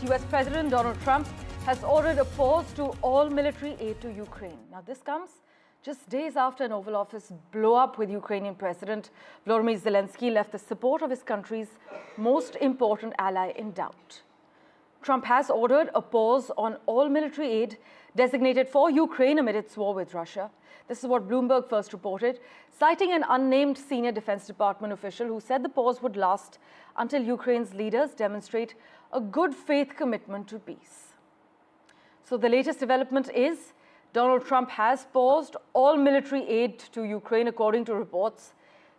US President Donald Trump has ordered a pause to all military aid to Ukraine. Now, this comes just days after an Oval Office blow-up with Ukrainian President Volodymyr Zelensky left the support of his country's most important ally in doubt. Trump has ordered a pause on all military aid designated for Ukraine amid its war with Russia. This is what Bloomberg first reported, citing an unnamed senior Defense Department official who said the pause would last until Ukraine's leaders demonstrate a good faith commitment to peace. So the latest development is Donald Trump has paused all military aid to Ukraine, according to reports,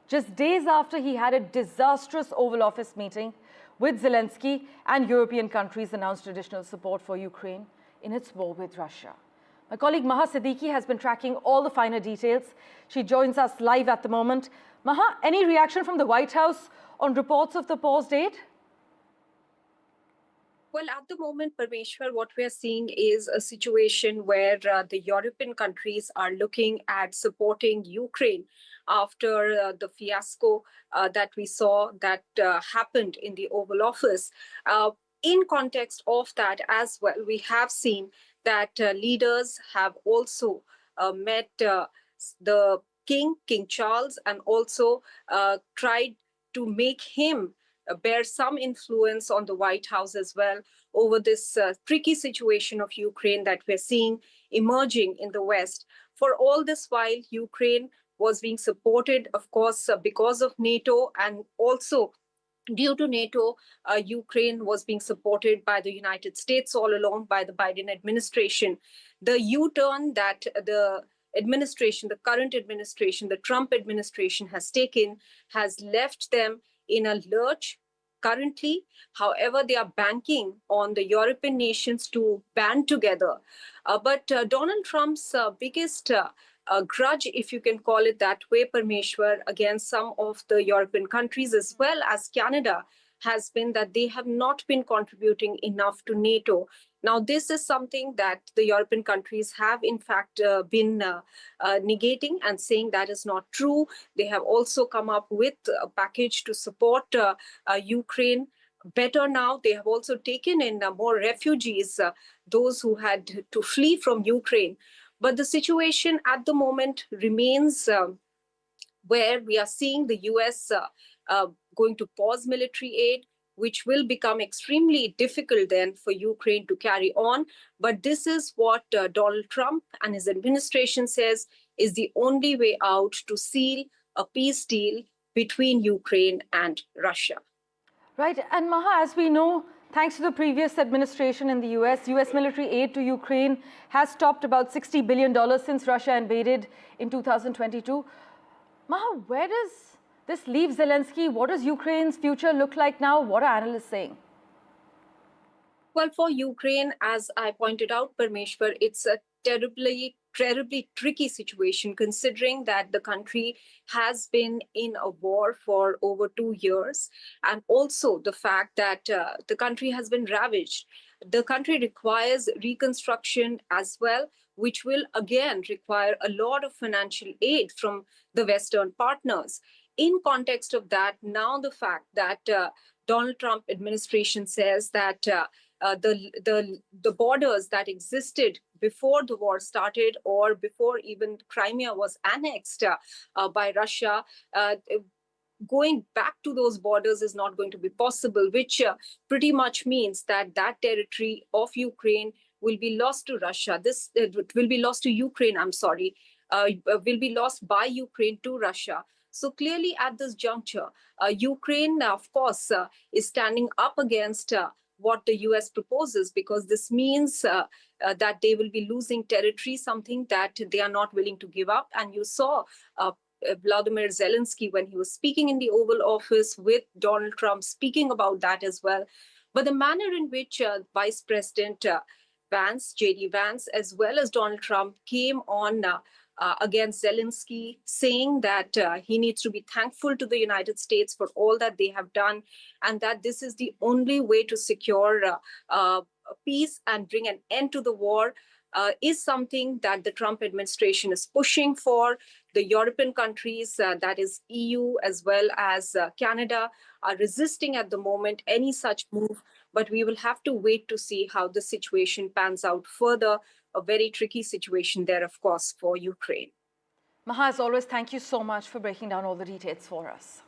just days after he had a disastrous Oval Office meeting with Zelensky and European countries announced additional support for Ukraine in its war with Russia. My colleague Maha Siddiqui has been tracking all the finer details. She joins us live at the moment. Maha, any reaction from the White House on reports of the paused aid? Well, at the moment, Parmeshwar, what we are seeing is a situation where the European countries are looking at supporting Ukraine after the fiasco that we saw that happened in the Oval Office. In context of that as well, we have seen that leaders have also met the King Charles, and also tried to make him bear some influence on the White House as well over this tricky situation of Ukraine that we're seeing emerging in the West. For all this while, Ukraine was being supported, of course, because of NATO, and also due to NATO, Ukraine was being supported by the United States all along, by the Biden administration. The U-turn that the administration, the current administration, the Trump administration has taken has left them in a lurch currently. However, they are banking on the European nations to band together. But Donald Trump's biggest grudge, if you can call it that way, Parmeshwar, against some of the European countries as well as Canada, has been that they have not been contributing enough to NATO. Now, this is something that the European countries have, in fact, been negating and saying that is not true. They have also come up with a package to support Ukraine better now. They have also taken in more refugees, those who had to flee from Ukraine. But the situation at the moment remains where we are seeing the US going to pause military aid, which will become extremely difficult then for Ukraine to carry on. But this is what Donald Trump and his administration says is the only way out to seal a peace deal between Ukraine and Russia. Right. And Maha, as we know, thanks to the previous administration in the US military aid to Ukraine has topped about $60 billion since Russia invaded in 2022. Maha, where does this leave Zelensky? What does Ukraine's future look like now? What are analysts saying? Well, for Ukraine, as I pointed out, Parmeshwar, it's a terribly tricky situation, considering that the country has been in a war for over 2 years, and also the fact that the country has been ravaged. The country requires reconstruction as well, which will again require a lot of financial aid from the Western partners. In context of that, now the fact that Donald Trump administration says that the borders that existed before the war started, or before even Crimea was annexed by Russia, going back to those borders is not going to be possible, which pretty much means that that territory of Ukraine will be lost to Russia. This will be lost to Ukraine, will be lost by Ukraine to Russia. So clearly at this juncture, Ukraine, of course, is standing up against what the US proposes, because this means that they will be losing territory, something that they are not willing to give up. And you saw Volodymyr Zelensky, when he was speaking in the Oval Office with Donald Trump, speaking about that as well. But the manner in which Vice President Vance, J.D. Vance, as well as Donald Trump came on against Zelensky, saying that he needs to be thankful to the United States for all that they have done, and that this is the only way to secure peace and bring an end to the war, is something that the Trump administration is pushing for. The European countries, that is EU as well as Canada, are resisting at the moment any such move, But we will have to wait to see how the situation pans out further. A very tricky situation there, of course, for Ukraine. Maha, as always, thank you so much for breaking down all the details for us.